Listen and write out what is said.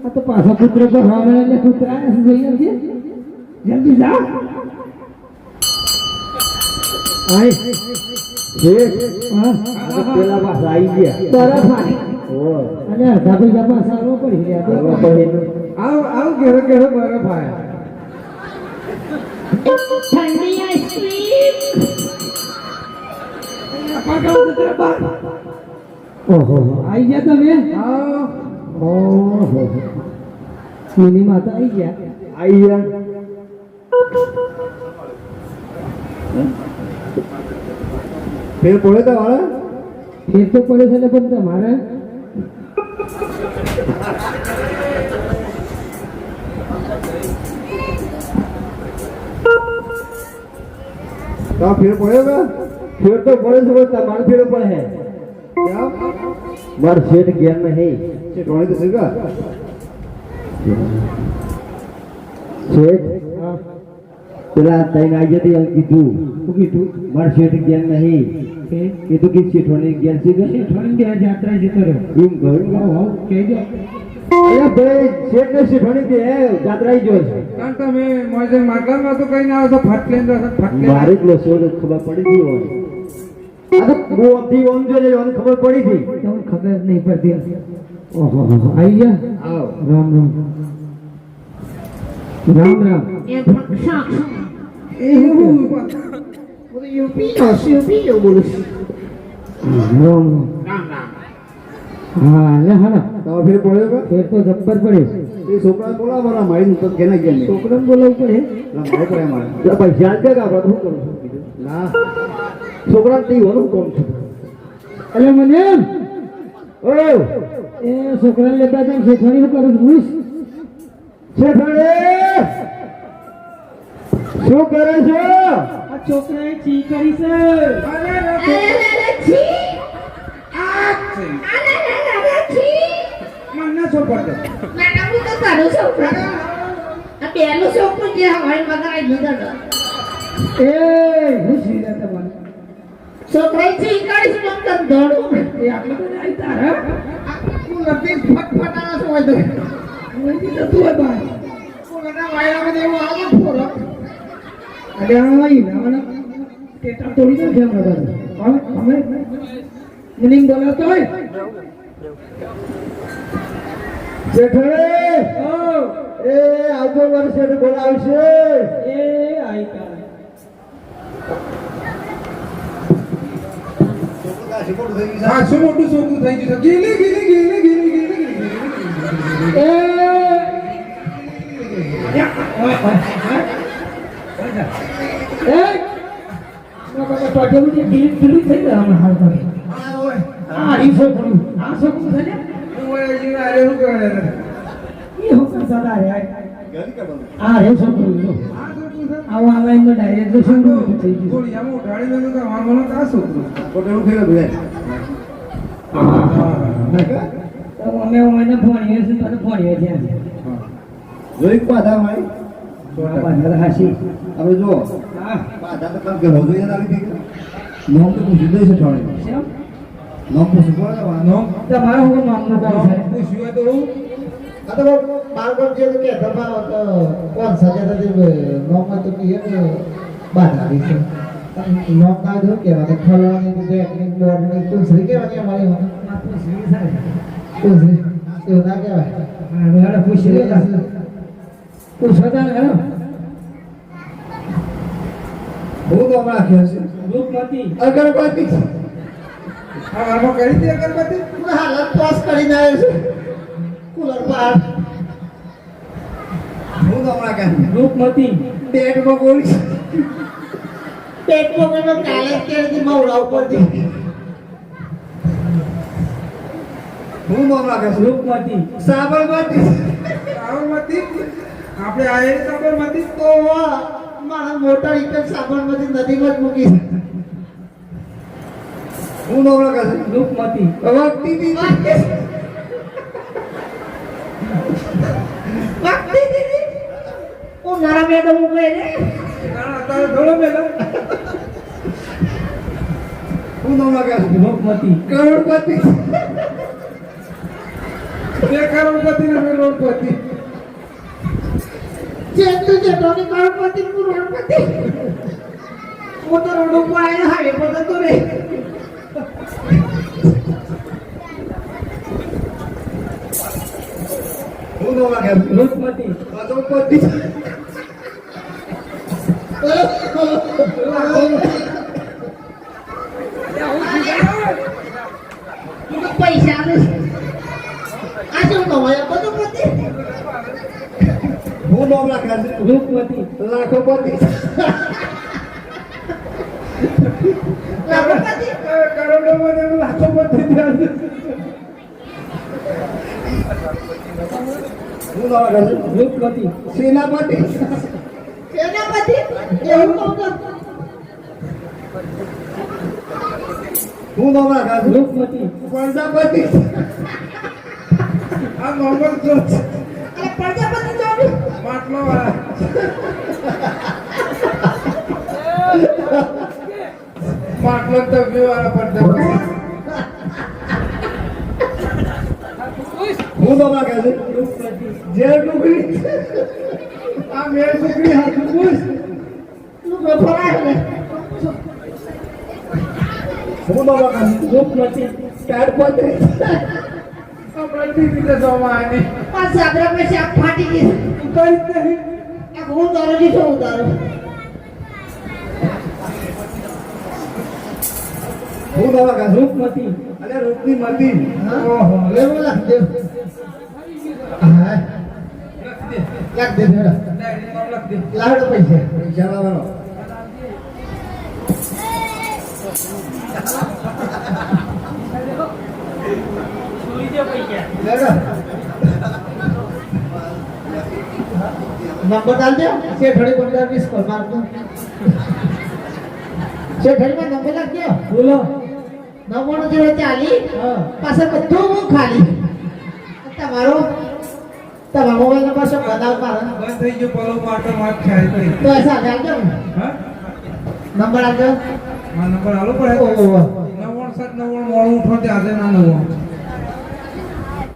तो पासा पुत्र को हमारे पुत्र जल्दी जा आए पेला पासा आई गया तरफ आए अरे अर्धा पैसा पासा नो पड़ी गया आओ घेरो घेरो बर्फ आया ठंडी आइसक्रीम ओहो आई गया તમે ओहो मिनी माता आई गया फिर पड़े तो वाला फिर तो पड़े थे पण તમારે तो फिर पड़ेगा फिर तो पड़े से तुम्हारे फिर पड़े है क्या मार सेठ ज्ञान में है सेठ होने तो सीखा सेठ तेरा तैन आई जाती है कीटू मार सेठ ज्ञान में है ये तो किस सेठ होने ज्ञान सीखा सेठ होने की यात्रा जितो रे यूं करूंगा हां कह दो अरे भाई सेठ ने सेठ होने की है यात्रा ही जो है कारण तो मैं मोजे मागल में तो कहीं ना हो तो फटलेन मारे को सोच खबर पड़ी थी वो वो अभी ओम जो है ओम खबर पड़ी थी तो खबर नहीं पड़ती ओहो आई गया आओ राम राम राम राम ये भक्षा ए वो यूपी यो बोलो राम राम राम हाँ ले हाँ तो फिर पड़ेगा फिर तो जब्बर पड़े ये छोकरा बोला बड़ा मारी तो कहना क्या नहीं छोकरा बोला पड़े भाई पड़े हमारे तो भाई जान के का बात हूं करो ना छोकरा नहीं हो कौन छे अरे मने ओ ए छोकरा लेता जान शेठवाड़ी को कर घुस शेठवाड़ी શું કરે છો આ છોકરાએ છી કરી છે અરે છી અરે છી મને છોકરો ના હું તો તારું છોકરો આ બેનું છોકરું જે હવાઈ મગરાઈ લીધો એ હું સીધા તમારે છોકરાએ છી કરી છે મત દોડું એ આપણે તો જાય તારા હું લપી ફટફટાના છો હોય તો હું તો તું બાય કોના વાયરામાં દેવો આવો ફોરો અરે આઈ ના ટેટા તોડી દે કેમ લગા કોણ અમે મિનિંગ બોલાતો હોય શેઠે ઓ એ આવતો વર્ષે બોલાવશે એ આઈ કા હા શું મોટું છોકરું થઈ ગયું ગીલી ગીલી ગીલી ગીલી ગીલી એ એ બાબા પાટલું જે ગીલી ગીલી થઈ ગયા હમણાં હાલ કરે આ ઈ છોકરું છે ને ઓય જી આરે હું કરે ઈ હું કરતા રે ગલી કરવાનું આ રે છોકરું જો આવા ઓનલાઈન માં ડાયરેક્ટ દર્શન થઈ ગયું થોડી આમ ઉઠાડી લે તો વાળવાનો કા છોકરું કોટેલું થઈ ગયું તો અમે ઓને ભણીએ છે તો ભણીએ છે જોઈ પાડા મારી બાંધર હાસી હવે જો હા પાડા તો કામ કે હોજો યાદ આવી ગઈ નોમ તો પૂછી દે છે થોડે કેમ નોમ પૂછી કોણ નોમ તમારો હું નામનો કોણ છે પૂછ્યું તો હું આ તો બાળકો જે કે તમારો તો કોણ સજા થતી નોકમાં તો કે બાધા આવી છે નોક ના જો કે અને ફળવાની કે ટેકનિક બોર્ડની કુસરી કેવાની અમારી કુસરી એવું ના કહેવાય હા વેડા પૂછી લે પૂછતા ને હેલો હું તો હમણાં આખ્યા છે રૂપમતી અગરબત્તી હા આમાં કરી દે અગરબત્તી હાલત પાસ કરીને આવ્યો છે કુલર પાર હું તો હમણાં કહે રૂપમતી પેટમાં ગોળી પેટમાં મને કાલે કેળથી મવડા ઉપરથી હું તો હમણાં કહે રૂપમતી સાબરમતી આપણે આયે સાબરમતી તો મારા મોટા રીતે સાબરમતી નદીમાં જ મૂકી હું તો હમણાં કહે રૂપમતી વખતી નારા મેડમ ઉભે રે તારે થોડો મેલા હું નામ લાગે લોકમતી કરોડપતિ બે કરોડપતિ ને બે રોડપતિ જેટલું જેટલું કરોડપતિ નું રોડપતિ હું તો રોડ ઉપર આવીને હાવે પતો રે હું નામ લાગે લોકમતી કરોડપતિ પૈસા નથી આ શું કમાય બધું પતિ હું નામ લાગે લોકમતી લાખોપતિ લાખોપતિ કરોડો મને લાખોપતિ થયા હું નામ લાગે લોકમતી સેનાપતિ સેનાપતિ એવું કહું તો હું નામ લાગે લોકમતી પ્રજાપતિ આ નોર્મલ જો અરે પ્રજાપતિ જોડું માટલો વાળા માટલો તો વાળા પડતા હું નામ લાગે જેલ ટુકડી આ મેળ છોકરી હાથ પૂછ તું ફરાય ને હું નામ લાગે લોકમતી કાઢપતિ આપણા ટીવી જવા આની આ સાબરા પછી આ ફાટી ગઈ ઉતારી જ નહીં આ હું તારો દીધો ઉતારો હું નામ લાગે લોકમતી અને રૂપની મતી ઓહો લેવું લખ દે હા લખ દે મેરા ડાયરી માં લખ દે લાડો પૈસા પૈસા લાવવાનો લેડો નંબર ડાલ દે શેઠડી 15-20 પર માર દો શેઠડી માં નંબર લખ દે બોલો 9940 હા પાછળ બધું ખાલી તમારો તમારો મોબાઈલ નંબર શું બતાવ પાડો બંધ થઈ ગયો પલો માટો માર ખાય તો તો એસા જાણજો હા નંબર આપજો મારો નંબર આલો પડે ઓહો 97 90 મોડું ઉઠો તે આજે ના નવો